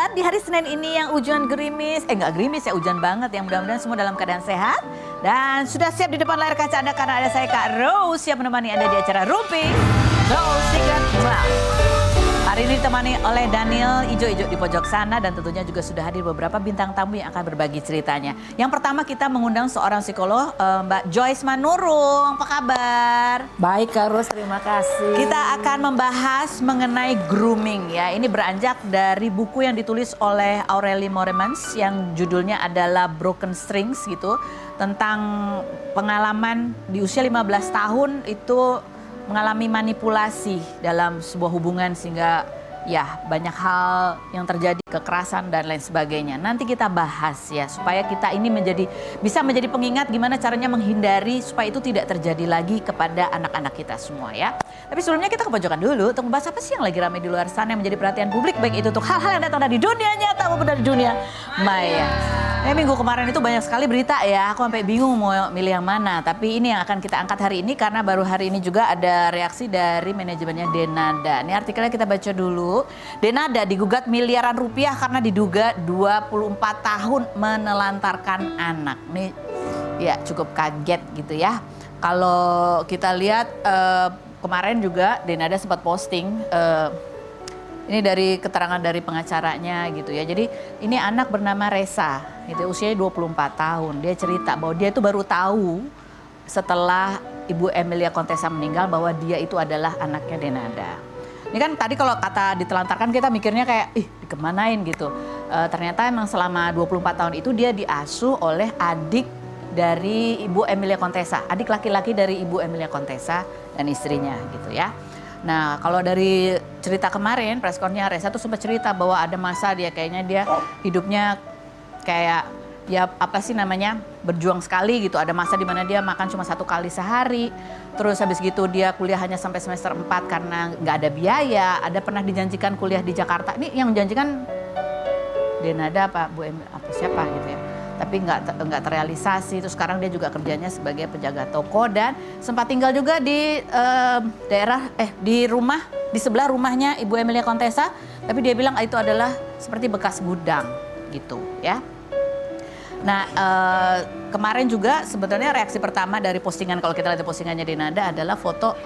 sehat di hari Senin ini yang hujan gerimis. Nggak gerimis ya, hujan banget. Yang mudah-mudahan semua dalam keadaan sehat. Dan sudah siap di depan layar kaca Anda karena ada saya Kak Rose siap menemani Anda di acara Rumpi Rose Secret Wow. Hari ini ditemani oleh Daniel Ijo-Ijo di pojok sana dan tentunya juga sudah hadir beberapa bintang tamu yang akan berbagi ceritanya. Yang pertama kita mengundang seorang psikolog, Mbak Joyce Manurung. Apa kabar? Baik Kak Ros, terima kasih. Kita akan membahas mengenai grooming ya. Ini beranjak dari buku yang ditulis oleh Aurelie Mooremans yang judulnya adalah Broken Strings gitu. Tentang pengalaman di usia 15 tahun itu mengalami manipulasi dalam sebuah hubungan sehingga ya banyak hal yang terjadi, kekerasan dan lain sebagainya. Nanti kita bahas ya supaya kita ini bisa menjadi pengingat gimana caranya menghindari supaya itu tidak terjadi lagi kepada anak-anak kita semua ya. Tapi sebelumnya kita ke pojokan dulu untuk membahas apa sih yang lagi ramai di luar sana yang menjadi perhatian publik, baik itu untuk hal-hal yang datang dari dunia nyata maupun dari dunia maya. Minggu kemarin itu banyak sekali berita ya, aku sampai bingung mau milih yang mana. Tapi ini yang akan kita angkat hari ini karena baru hari ini juga ada reaksi dari manajemennya Denada. Ini artikelnya kita baca dulu. Denada digugat miliaran rupiah karena diduga 24 tahun menelantarkan anak. Nih ya cukup kaget gitu ya. Kalau kita lihat kemarin juga Denada sempat posting ini dari keterangan dari pengacaranya gitu ya. Jadi ini anak bernama Reza, gitu, usianya 24 tahun. Dia cerita bahwa dia itu baru tahu setelah Ibu Emilia Contessa meninggal bahwa dia itu adalah anaknya Denada. Ini kan tadi kalau kata ditelantarkan kita mikirnya kayak dikemanain gitu. Ternyata emang selama 24 tahun itu dia diasuh oleh adik dari Ibu Emilia Contessa. Adik laki-laki dari Ibu Emilia Contessa dan istrinya gitu ya. Nah kalau dari cerita kemarin preskonnya Reza tuh sempat cerita bahwa ada masa kayaknya dia hidupnya kayak ya apa sih namanya berjuang sekali gitu. Ada masa dimana dia makan cuma 1 kali sehari. Terus habis gitu dia kuliah hanya sampai semester 4 karena nggak ada biaya. Ada pernah dijanjikan kuliah di Jakarta. Ini yang menjanjikan Denada apa Bu Em apa siapa gitu ya. Tapi nggak terrealisasi. Terus sekarang dia juga kerjanya sebagai penjaga toko dan sempat tinggal juga di di rumah di sebelah rumahnya Ibu Emilia Contessa. Tapi dia bilang itu adalah seperti bekas gudang gitu ya. Nah kemarin juga sebenarnya reaksi pertama dari postingan, kalau kita lihat postingannya Denada adalah foto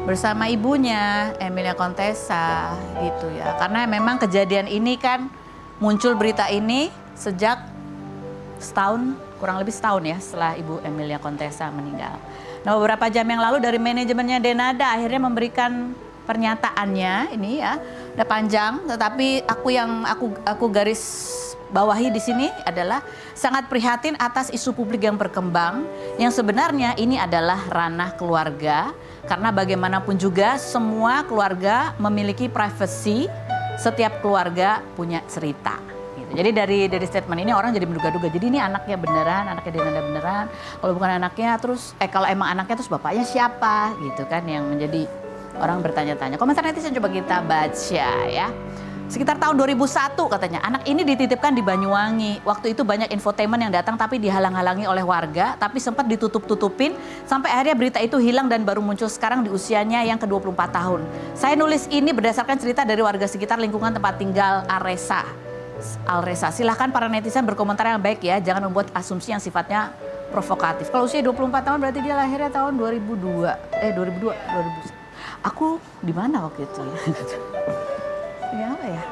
bersama ibunya Emilia Contessa gitu ya. Karena memang kejadian ini kan muncul berita ini sejak kurang lebih setahun ya setelah Ibu Emilia Contessa meninggal. Nah beberapa jam yang lalu dari manajemennya Denada akhirnya memberikan pernyataannya ini ya, udah panjang, tetapi aku garis bawahi di sini adalah sangat prihatin atas isu publik yang berkembang yang sebenarnya ini adalah ranah keluarga karena bagaimanapun juga semua keluarga memiliki privasi, setiap keluarga punya cerita. Jadi dari statement ini orang jadi menduga-duga. Jadi ini anaknya beneran, anaknya Denada beneran. Kalau bukan anaknya terus, kalau emang anaknya terus bapaknya siapa gitu kan yang menjadi orang bertanya-tanya. Komentar netizen coba kita baca ya. Sekitar tahun 2001 katanya anak ini dititipkan di Banyuwangi. Waktu itu banyak infotainment yang datang tapi dihalang-halangi oleh warga. Tapi sempat ditutup-tutupin sampai akhirnya berita itu hilang dan baru muncul sekarang di usianya yang ke-24 tahun. Saya nulis ini berdasarkan cerita dari warga sekitar lingkungan tempat tinggal Alreza. Silahkan para netizen berkomentar yang baik ya, jangan membuat asumsi yang sifatnya provokatif. Kalau usia 24 tahun berarti dia lahirnya tahun 2002. Aku di mana waktu itu ya? Ya apa ya?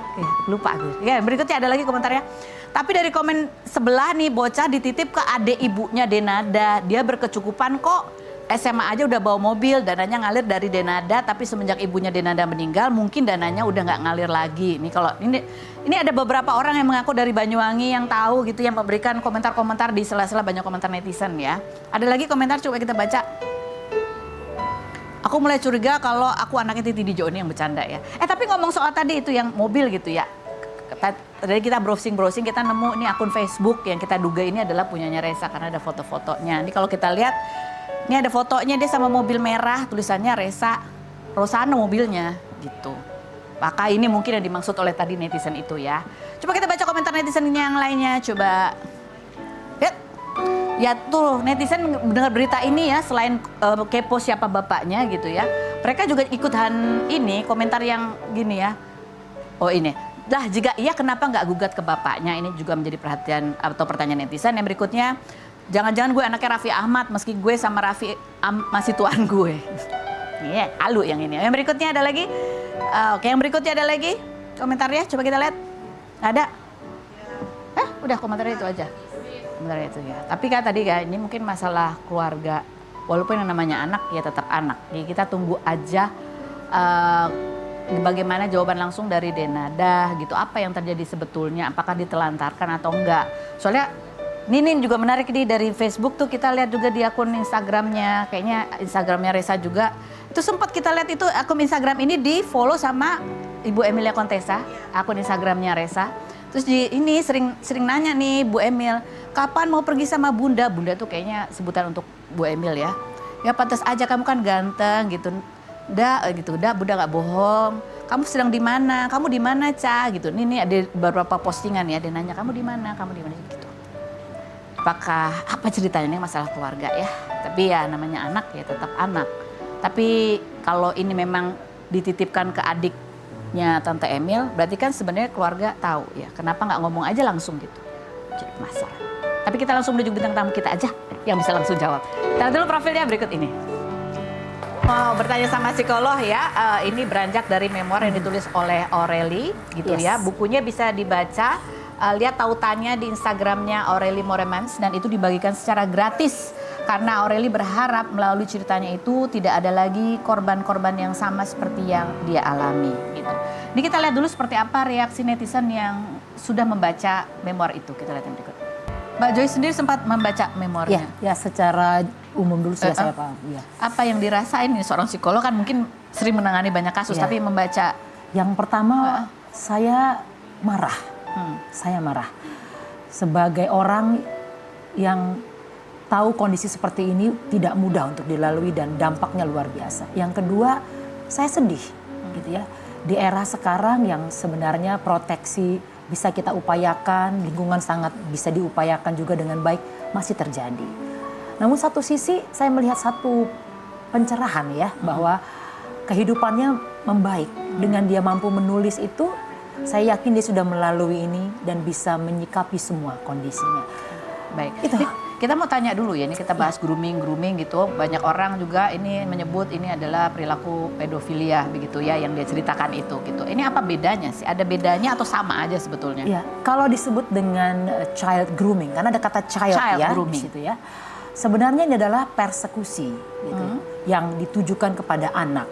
Lupa gue. Ya, berikutnya ada lagi komentarnya. Tapi dari komen sebelah nih bocah dititip ke adik ibunya Denada. Dia berkecukupan kok. SMA aja udah bawa mobil, dananya ngalir dari Denada, tapi semenjak ibunya Denada meninggal, mungkin dananya udah nggak ngalir lagi. Nih kalau ini ada beberapa orang yang mengaku dari Banyuwangi yang tahu gitu, yang memberikan komentar-komentar di sela-sela banyak komentar netizen ya. Ada lagi komentar coba kita baca. Aku mulai curiga kalau aku anaknya Titi DJ ini yang bercanda ya. Tapi ngomong soal tadi itu yang mobil gitu ya. Dari kita browsing kita nemu ini akun Facebook yang kita duga ini adalah punyanya Reza karena ada foto-fotonya. Ini kalau kita lihat. Ini ada fotonya dia sama mobil merah, tulisannya Reza Rosano mobilnya gitu. Maka ini mungkin yang dimaksud oleh tadi netizen itu ya. Coba kita baca komentar netizen yang lainnya, coba. Ya tuh netizen mendengar berita ini ya, selain kepo siapa bapaknya gitu ya. Mereka juga ikutan ini komentar yang gini ya. Oh ini, Lah jika iya kenapa nggak gugat ke bapaknya? Ini juga menjadi perhatian atau pertanyaan netizen. Yang berikutnya, jangan-jangan gue anaknya Raffi Ahmad meski gue sama Raffi masih tuan gue. Iya, halu yang ini. Yang berikutnya ada lagi. Oke, yang berikutnya ada lagi. Komentarnya coba kita lihat. Ada? Udah komentarnya itu aja. Komentarnya itu ya. Tapi kan tadi ya ini mungkin masalah keluarga. Walaupun yang namanya anak ya tetap anak. Jadi kita tunggu aja bagaimana jawaban langsung dari Denada gitu. Apa yang terjadi sebetulnya, apakah ditelantarkan atau enggak. Soalnya Ninin juga menarik nih dari Facebook tuh, kita lihat juga di akun Instagramnya, kayaknya Instagramnya Resa juga. Itu sempat kita lihat itu akun Instagram ini di follow sama Ibu Emilia Contessa, akun Instagramnya Resa. Terus ini sering nanya nih Bu Emil, kapan mau pergi sama Bunda? Bunda tuh kayaknya sebutan untuk Bu Emil ya. Ya pantas aja, kamu kan ganteng gitu. Udah Bunda nggak bohong. Kamu sedang di mana? Kamu di mana, Ca? Gitu. Ini ada beberapa postingan ya, dia nanya kamu di mana? Kamu di mana gitu. Apakah apa ceritanya ini masalah keluarga ya? Tapi ya namanya anak ya tetap anak. Tapi kalau ini memang dititipkan ke adiknya Tante Emil, berarti kan sebenarnya keluarga tahu ya. Kenapa nggak ngomong aja langsung gitu? Jadi masalah. Tapi kita langsung menuju bintang tamu kita aja yang bisa langsung jawab. Kita dulu profilnya berikut ini. Mau bertanya sama psikolog ya, ini beranjak dari memoir yang ditulis oleh Aurelie gitu ya. Bukunya bisa dibaca, lihat tautannya di Instagramnya Aurelie Moremans dan itu dibagikan secara gratis. Karena Aurelie berharap melalui ceritanya itu tidak ada lagi korban-korban yang sama seperti yang dia alami gitu. Ini kita lihat dulu seperti apa reaksi netizen yang sudah membaca memoir itu. Kita lihat yang berikut. Mbak Joy sendiri sempat membaca memoirnya. Ya secara umum dulu sudah saya paham. Ya. Apa yang dirasain nih seorang psikolog kan mungkin sering menangani banyak kasus, tapi membaca. Yang pertama saya marah. Saya marah. Sebagai orang yang tahu kondisi seperti ini tidak mudah untuk dilalui dan dampaknya luar biasa. Yang kedua, saya sedih gitu ya. Di era sekarang yang sebenarnya proteksi bisa kita upayakan, lingkungan sangat bisa diupayakan juga dengan baik, masih terjadi. Namun satu sisi saya melihat satu pencerahan ya, bahwa kehidupannya membaik. Dengan dia mampu menulis itu, saya yakin dia sudah melalui ini dan bisa menyikapi semua kondisinya. Baik, itu. Kita mau tanya dulu ya, ini kita bahas grooming gitu. Banyak orang juga ini menyebut ini adalah perilaku pedofilia begitu ya, yang dia ceritakan itu gitu. Ini apa bedanya sih? Ada bedanya atau sama aja sebetulnya? Ya, kalau disebut dengan child grooming, karena ada kata child ya grooming. Di situ ya. Sebenarnya ini adalah persekusi gitu, yang ditujukan kepada anak.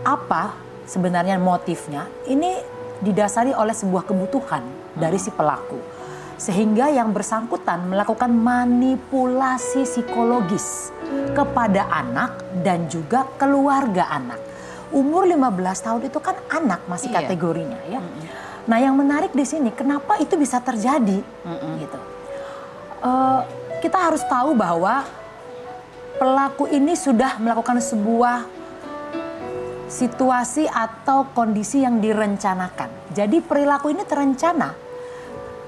Apa sebenarnya motifnya? Ini didasari oleh sebuah kebutuhan dari si pelaku. Sehingga yang bersangkutan melakukan manipulasi psikologis kepada anak dan juga keluarga anak. Umur 15 tahun itu kan anak masih kategorinya ya. Nah yang menarik di sini kenapa itu bisa terjadi gitu. Kita harus tahu bahwa pelaku ini sudah melakukan sebuah situasi atau kondisi yang direncanakan. Jadi perilaku ini terencana,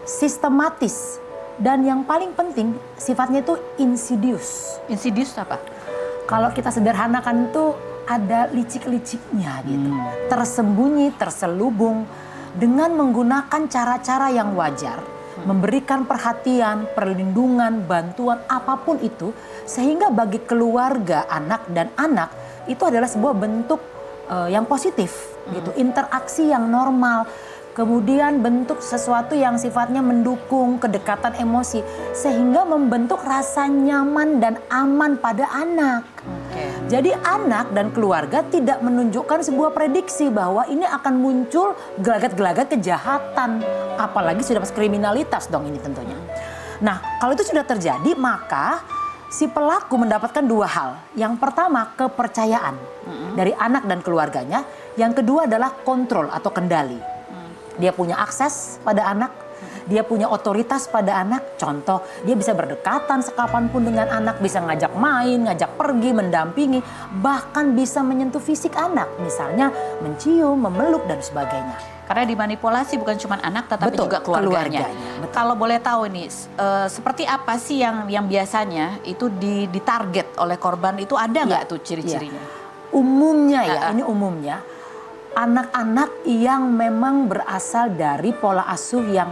sistematis, dan yang paling penting sifatnya itu insidious. Insidious apa? Kalau kita sederhanakan itu ada licik-liciknya gitu. Tersembunyi, terselubung dengan menggunakan cara-cara yang wajar. Memberikan perhatian, perlindungan, bantuan apapun itu. Sehingga bagi keluarga, anak dan anak itu adalah sebuah bentuk yang positif gitu. Interaksi yang normal. Kemudian bentuk sesuatu yang sifatnya mendukung kedekatan emosi. Sehingga membentuk rasa nyaman dan aman pada anak. Jadi anak dan keluarga tidak menunjukkan sebuah prediksi bahwa ini akan muncul gelagat-gelagat kejahatan. Apalagi sudah masuk kriminalitas dong ini tentunya. Nah kalau itu sudah terjadi maka si pelaku mendapatkan dua hal. Yang pertama kepercayaan dari anak dan keluarganya. Yang kedua adalah kontrol atau kendali. Dia punya akses pada anak, dia punya otoritas pada anak. Contoh, dia bisa berdekatan sekapanpun dengan anak, bisa ngajak main, ngajak pergi, mendampingi, bahkan bisa menyentuh fisik anak, misalnya mencium, memeluk dan sebagainya. Karena dimanipulasi bukan cuma anak, tetapi juga keluarganya. Kalau boleh tahu nih, seperti apa sih yang biasanya itu ditarget oleh korban itu ada nggak tuh ciri-cirinya? Umumnya ya, ini umumnya. anak-anak yang memang berasal dari pola asuh yang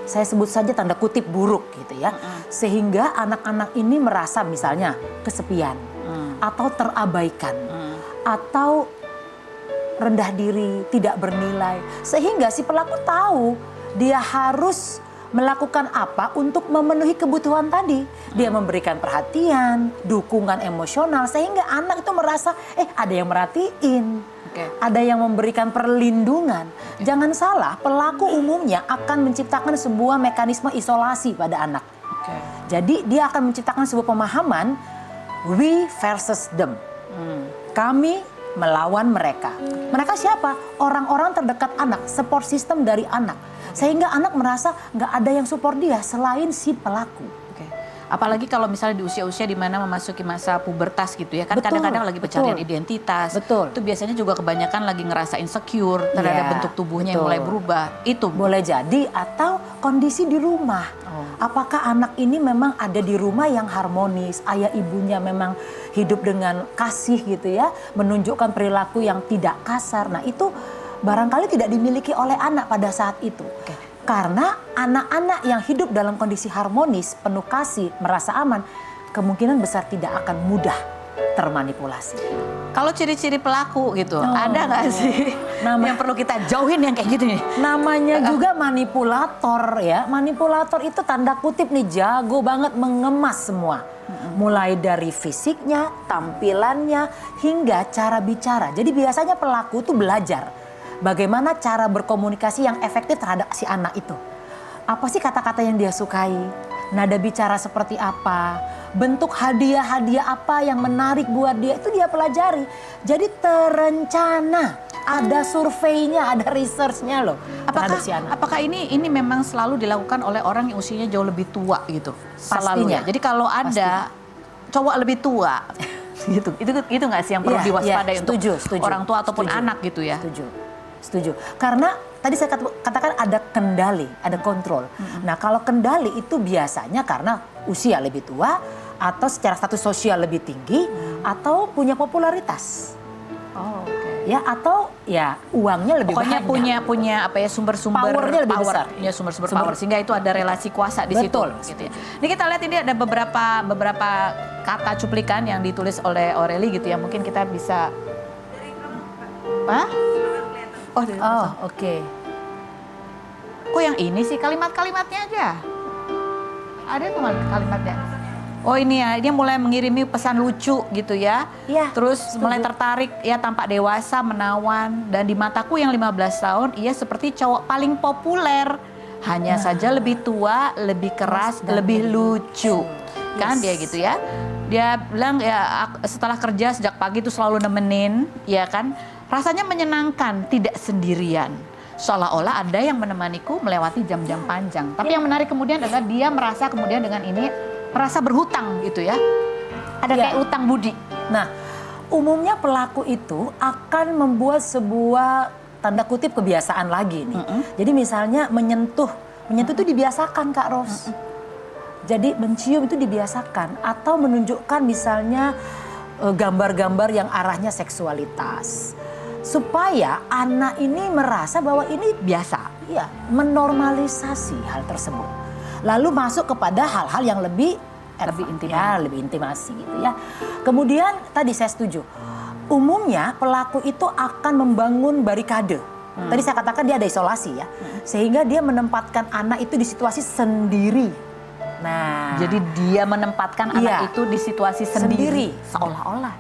saya sebut saja tanda kutip buruk gitu ya. Sehingga anak-anak ini merasa misalnya kesepian atau terabaikan atau rendah diri, tidak bernilai. Sehingga si pelaku tahu dia harus melakukan apa untuk memenuhi kebutuhan tadi. Dia memberikan perhatian, dukungan emosional sehingga anak itu merasa ada yang merhatiin. Ada yang memberikan perlindungan. Jangan salah, pelaku umumnya akan menciptakan sebuah mekanisme isolasi pada anak. Jadi dia akan menciptakan sebuah pemahaman we versus them. Kami melawan mereka. Mereka siapa? Orang-orang terdekat anak, support system dari anak. Sehingga anak merasa nggak ada yang support dia selain si pelaku. Apalagi kalau misalnya di usia-usia di mana memasuki masa pubertas gitu ya. Kan kadang-kadang lagi pencarian identitas. Betul. Itu biasanya juga kebanyakan lagi ngerasa insecure terhadap bentuk tubuhnya yang mulai berubah. Itu boleh jadi atau kondisi di rumah. Apakah anak ini memang ada di rumah yang harmonis, ayah ibunya memang hidup dengan kasih gitu ya, menunjukkan perilaku yang tidak kasar. Nah itu barangkali tidak dimiliki oleh anak pada saat itu. Karena anak-anak yang hidup dalam kondisi harmonis, penuh kasih, merasa aman, kemungkinan besar tidak akan mudah termanipulasi. Kalau ciri-ciri pelaku gitu, ada nggak sih yang perlu kita jauhin yang kayak gitu nih? Namanya juga manipulator ya. Manipulator itu tanda kutip nih jago banget mengemas semua. Mulai dari fisiknya, tampilannya, hingga cara bicara. Jadi biasanya pelaku tuh belajar bagaimana cara berkomunikasi yang efektif terhadap si anak itu. Apa sih kata-kata yang dia sukai? Nada bicara seperti apa? Bentuk hadiah-hadiah apa yang menarik buat dia, itu dia pelajari. Jadi terencana, ada surveinya, ada researchnya loh. Apakah ini memang selalu dilakukan oleh orang yang usianya jauh lebih tua gitu? Selalu ya. Jadi kalau ada cowok lebih tua gitu, itu nggak sih yang perlu diwaspadai untuk orang tua ataupun anak gitu ya? Setuju. Karena tadi saya katakan ada kendali, ada kontrol. Nah kalau kendali itu biasanya karena usia lebih tua atau secara status sosial lebih tinggi atau punya popularitas. Ya atau ya uangnya lebih banyak. Pokoknya punya apa ya sumber-sumber powernya lebih besar. Ya sumber-sumber power sehingga itu ada relasi kuasa di situ. Gitu ya. Ini kita lihat ini ada beberapa kata cuplikan yang ditulis oleh Aureli gitu ya. Mungkin kita bisa oke. Kok yang ini sih kalimat-kalimatnya aja? Ada tuh kalimatnya. Oh ini ya, dia mulai mengirimi pesan lucu gitu ya. Terus mulai tertarik ya, tampak dewasa, menawan. Dan di mataku yang 15 tahun, ia seperti cowok paling populer. Hanya saja lebih tua, lebih keras, lebih lucu. Kan dia gitu ya. Dia bilang ya setelah kerja sejak pagi itu selalu nemenin, ya kan. Rasanya menyenangkan, tidak sendirian. Seolah-olah ada yang menemaniku melewati jam-jam panjang. Tapi yang menarik kemudian adalah dia merasa kemudian dengan ini merasa berhutang gitu ya. Ada kayak utang budi. Nah, umumnya pelaku itu akan membuat sebuah tanda kutip kebiasaan lagi nih. Jadi misalnya menyentuh itu dibiasakan Kak Ros. Jadi mencium itu dibiasakan atau menunjukkan misalnya gambar-gambar yang arahnya seksualitas. Supaya anak ini merasa bahwa ini biasa, ya, menormalisasi hal tersebut. Lalu masuk kepada hal-hal yang lebih intimasi gitu ya. Kemudian tadi saya setuju, umumnya pelaku itu akan membangun barikade. Tadi saya katakan dia ada isolasi ya, sehingga dia menempatkan anak itu di situasi sendiri. Nah, jadi dia menempatkan anak itu di situasi sendiri.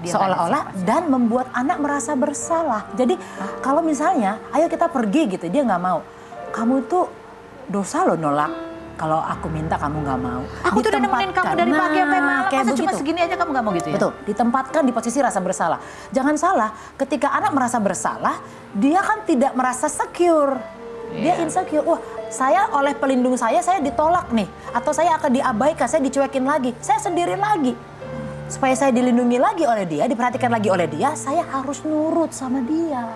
Seolah-olah dan membuat anak merasa bersalah. Jadi kalau misalnya, ayo kita pergi gitu, dia nggak mau. Kamu itu dosa loh nolak. Kalau aku minta kamu nggak mau. Aku tuh udah nemenin kamu dari pagi sampai malam, masa cuma segini aja kamu nggak mau gitu ya? Betul, ditempatkan di posisi rasa bersalah. Jangan salah, ketika anak merasa bersalah, dia kan tidak merasa secure. Dia insecure, wah saya oleh pelindung saya ditolak nih. Atau saya akan diabaikan, saya dicuekin lagi. Saya sendiri lagi. Supaya saya dilindungi lagi oleh dia, diperhatikan lagi oleh dia, saya harus nurut sama dia.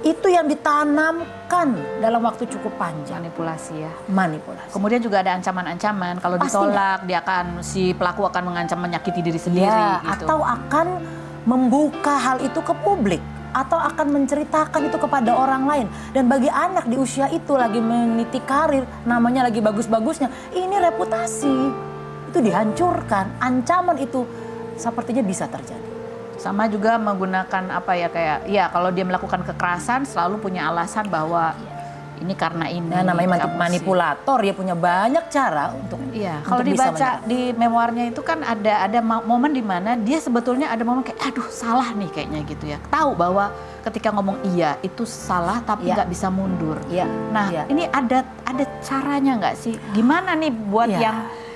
Itu yang ditanamkan dalam waktu cukup panjang. Manipulasi ya. Manipulasi. Kemudian juga ada ancaman-ancaman. Kalau ditolak, si pelaku akan mengancam menyakiti diri sendiri. Ya, gitu. Atau akan membuka hal itu ke publik. atau akan menceritakan itu kepada orang lain. Dan bagi anak di usia itu lagi meniti karir, namanya lagi bagus-bagusnya, ini reputasi itu dihancurkan. Ancaman itu sepertinya bisa terjadi. Sama juga menggunakan apa ya, kayak ya kalau dia melakukan kekerasan selalu punya alasan bahwa ini karena ini. Nah, namanya emosi. manipulator, dia punya banyak cara untuk Iya, untuk kalau bisa dibaca di memoirnya itu kan ada momen di mana dia sebetulnya ada momen kayak aduh salah nih kayaknya gitu ya. Tahu bahwa ketika ngomong iya itu salah tapi Iya. nggak bisa mundur. Iya, Nah, iya. ini ada caranya nggak sih? Gimana nih buat Iya. yang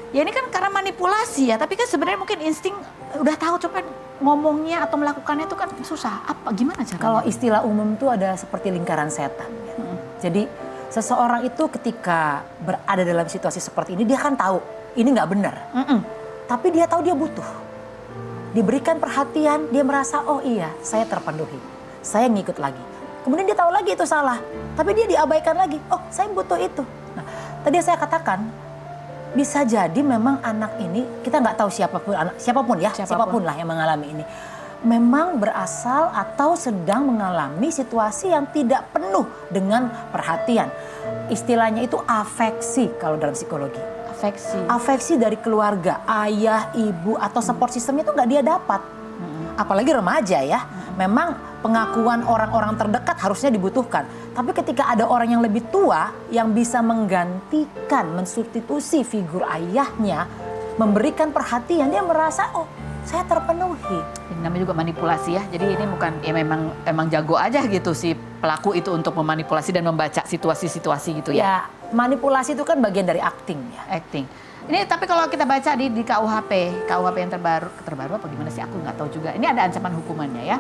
ya ini kan karena manipulasi ya, tapi kan sebenarnya mungkin insting udah tahu cuman ngomongnya atau melakukannya itu kan susah. Apa gimana caranya? Kalau istilah umum tuh ada seperti lingkaran setan. Jadi seseorang itu ketika berada dalam situasi seperti ini, dia kan tahu ini nggak benar. Tapi dia tahu dia butuh. Diberikan perhatian, dia merasa oh iya saya terpenuhi. Saya ngikut lagi. Kemudian dia tahu lagi itu salah. Tapi dia diabaikan lagi. Oh saya butuh itu. Nah tadi saya katakan bisa jadi memang anak ini, kita nggak tahu siapapun lah yang mengalami ini. Memang berasal atau sedang mengalami situasi yang tidak penuh dengan perhatian. Istilahnya itu afeksi kalau dalam psikologi. Afeksi. Afeksi dari keluarga, ayah, ibu atau support system itu nggak dia dapat. Apalagi remaja ya. Memang pengakuan orang-orang terdekat harusnya dibutuhkan. Tapi ketika ada orang yang lebih tua yang bisa menggantikan, mensubstitusi figur ayahnya, memberikan perhatian, dia merasa oh saya terpenuhi. Ini namanya juga manipulasi ya. Jadi ini bukan ya memang jago aja gitu si pelaku itu untuk memanipulasi dan membaca situasi-situasi gitu ya. Ya, manipulasi itu kan bagian dari acting ya. Acting. Ini tapi kalau kita baca di KUHP yang terbaru apa gimana sih aku nggak tahu juga. Ini ada ancaman hukumannya ya.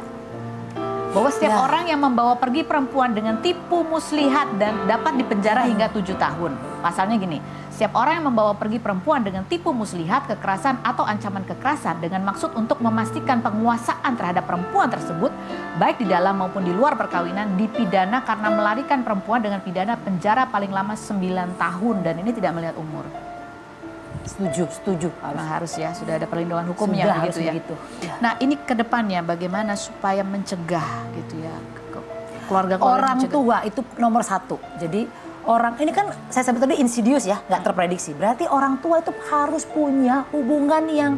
Bahwa setiap Ya. orang yang membawa pergi perempuan dengan tipu muslihat dan dapat dipenjara hingga 7 tahun. Pasalnya gini, setiap orang yang membawa pergi perempuan dengan tipu muslihat, kekerasan atau ancaman kekerasan dengan maksud untuk memastikan penguasaan terhadap perempuan tersebut, baik di dalam maupun di luar perkawinan, dipidana karena melarikan perempuan dengan pidana penjara paling lama 9 tahun dan ini tidak melihat umur. Setuju. Harus ya, sudah ada perlindungan hukumnya Sudah, begitu harus ya. begitu. Ya. Nah, ini ke depannya bagaimana supaya mencegah gitu ya keluarga Orang mencegah. tua itu nomor satu. Jadi orang ini kan saya sebut tadi insidious ya, nggak terprediksi. Berarti orang tua itu harus punya hubungan yang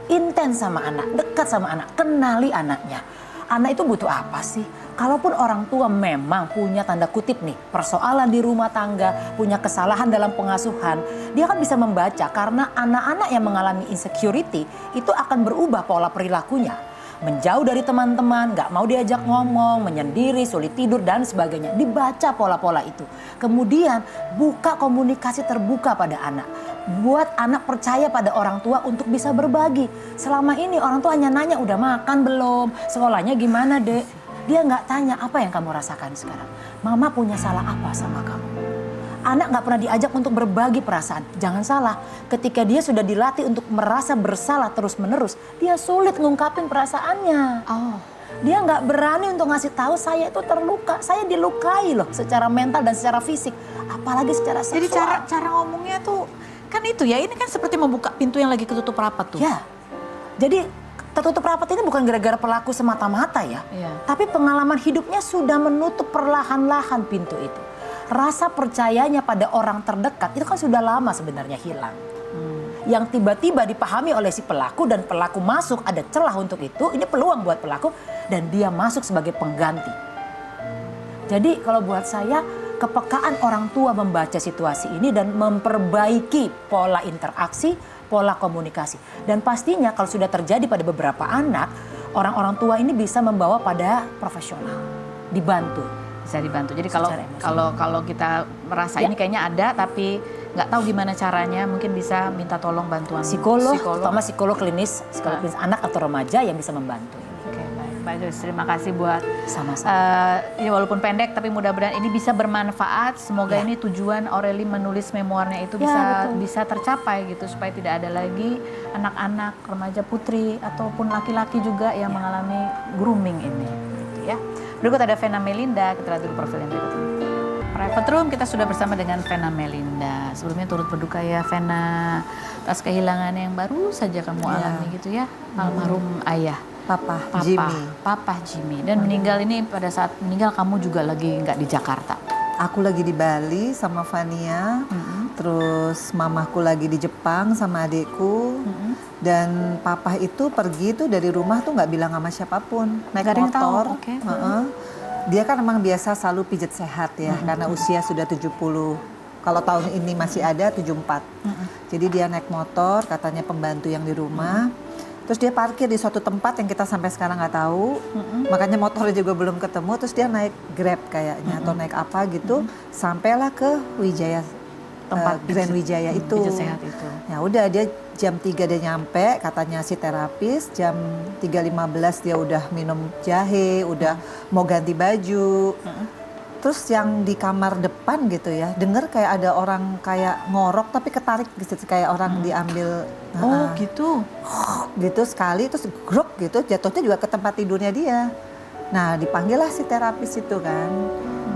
intens sama anak, dekat sama anak, kenali anaknya. Anak itu butuh apa sih? Kalaupun orang tua memang punya tanda kutip nih persoalan di rumah tangga, punya kesalahan dalam pengasuhan, dia kan bisa membaca karena anak-anak yang mengalami insecurity itu akan berubah pola perilakunya. Menjauh dari teman-teman, nggak mau diajak ngomong, menyendiri, sulit tidur dan sebagainya. Dibaca pola-pola itu. Kemudian buka komunikasi terbuka pada anak. Buat anak percaya pada orang tua untuk bisa berbagi. Selama ini orang tua hanya nanya udah makan belum, sekolahnya gimana dek. Dia nggak tanya apa yang kamu rasakan sekarang. Mama punya salah apa sama kamu. Anak nggak pernah diajak untuk berbagi perasaan. Jangan salah, ketika dia sudah dilatih untuk merasa bersalah terus-menerus, dia sulit ngungkapin perasaannya. Oh, Dia nggak berani untuk ngasih tahu saya itu terluka, saya dilukai loh secara mental dan secara fisik, apalagi secara seksual. jadi cara ngomongnya tuh kan itu ya, ini kan seperti membuka pintu yang lagi ketutup rapat tuh. Ya, jadi tertutup rapat ini bukan gara-gara pelaku semata-mata ya. Iya. Tapi pengalaman hidupnya sudah menutup perlahan-lahan pintu itu. Rasa percayanya pada orang terdekat itu kan sudah lama sebenarnya hilang. Yang tiba-tiba dipahami oleh si pelaku dan pelaku masuk, ada celah untuk itu, ini peluang buat pelaku dan dia masuk sebagai pengganti. Jadi kalau buat saya kepekaan orang tua membaca situasi ini dan memperbaiki pola interaksi, pola komunikasi. Dan pastinya kalau sudah terjadi pada beberapa anak, orang-orang tua ini bisa membawa pada profesional, dibantu. Bisa dibantu. Jadi Secara emosional. kalau kita merasa Ya. ini kayaknya ada tapi nggak tahu gimana caranya, mungkin bisa minta tolong bantuan Psikolog, terutama psikolog klinis anak atau remaja yang bisa membantu. Oke, baik. Pak Joyce, terima kasih buat Sama-sama. ini walaupun pendek tapi mudah-mudahan ini bisa bermanfaat. Semoga Ya. ini tujuan Aurelie menulis memoirnya itu Ya, betul. bisa tercapai gitu supaya tidak ada lagi anak-anak remaja putri ataupun laki-laki juga yang mengalami grooming ini gitu ya. Berikut ada Vena Melinda, kita lihat dulu profil yang berikut ini. Private Room, kita sudah bersama dengan Vena Melinda. Sebelumnya turut berduka ya Vena atas kehilangan yang baru saja kamu alami gitu ya, almarhum ayah. Papa, Papa, Jimmy. Papa Jimmy. Dan meninggal ini pada saat meninggal kamu juga lagi nggak di Jakarta. Aku lagi di Bali sama Fania, terus mamaku lagi di Jepang sama adikku. Dan papa itu pergi tuh dari rumah tuh nggak bilang sama siapapun, naik Nggak ada yang tahu, motor. oke. Heeh. Dia kan emang biasa selalu pijet sehat ya, karena usia sudah 70. Kalau tahun ini masih ada 74. Jadi dia naik motor, katanya pembantu yang di rumah. Terus dia parkir di suatu tempat yang kita sampai sekarang nggak tahu. Makanya motornya juga belum ketemu. Terus dia naik Grab kayaknya atau naik apa gitu. Sampailah ke Wijaya, Tempat Grand pijet- Wijaya itu. pijet sehat itu. Ya udah dia jam 3 dia nyampe, katanya si terapis. Jam 3.15 dia udah minum jahe, udah mau ganti baju. Terus yang di kamar depan gitu ya, denger kayak ada orang kayak ngorok tapi ketarik gitu, kayak orang diambil. Oh gitu. Gitu sekali, terus grok gitu, jatuhnya juga ke tempat tidurnya dia. Nah dipanggil lah si terapis itu kan.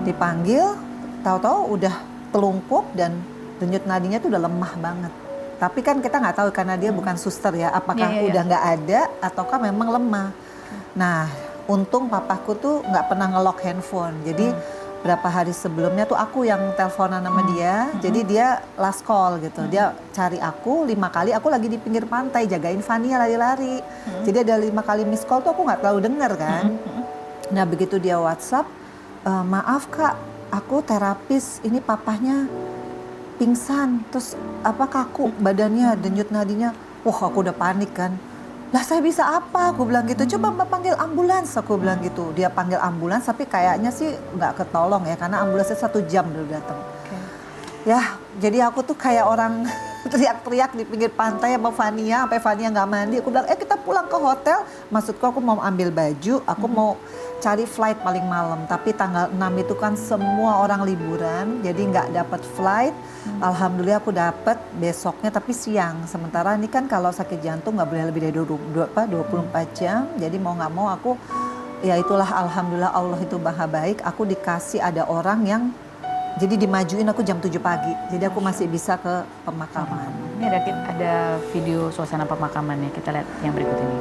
Dipanggil, tahu-tahu udah telungkup dan denyut nadinya tuh udah lemah banget. Tapi kan kita nggak tahu karena dia bukan suster ya, apakah Iya, iya, iya. udah nggak ada ataukah memang lemah. Nah untung papaku tuh nggak pernah ngelok handphone, jadi berapa hari sebelumnya tuh aku yang teleponan sama dia, jadi dia last call gitu. Dia cari aku 5 kali, aku lagi di pinggir pantai jagain Fania lari-lari. Jadi ada 5 kali miss call tuh aku nggak terlalu denger kan. Nah begitu dia WhatsApp, maaf kak, aku terapis, ini papahnya pingsan, terus apa kaku badannya, denyut nadinya. Wah aku udah panik kan. Lah saya bisa apa? Aku bilang gitu. Coba mbak panggil ambulans. Aku bilang gitu. Dia panggil ambulans, tapi kayaknya sih nggak ketolong ya, karena ambulansnya 1 jam baru datang. Ya, jadi aku tuh kayak orang teriak-teriak di pinggir pantai sama Fania, sampai Fania nggak mandi. Aku bilang, kita pulang ke hotel. Maksudku aku mau ambil baju, aku mau cari flight paling malam. Tapi tanggal 6 itu kan semua orang liburan, jadi nggak dapat flight. Alhamdulillah aku dapat besoknya tapi siang. Sementara ini kan kalau sakit jantung nggak boleh lebih dari 24 jam. Jadi mau nggak mau aku, ya itulah alhamdulillah Allah itu maha baik. Aku dikasih ada orang yang, jadi dimajuin aku jam 7 pagi. Jadi aku masih bisa ke pemakaman. Ini ada video suasana pemakamannya, kita lihat yang berikut ini.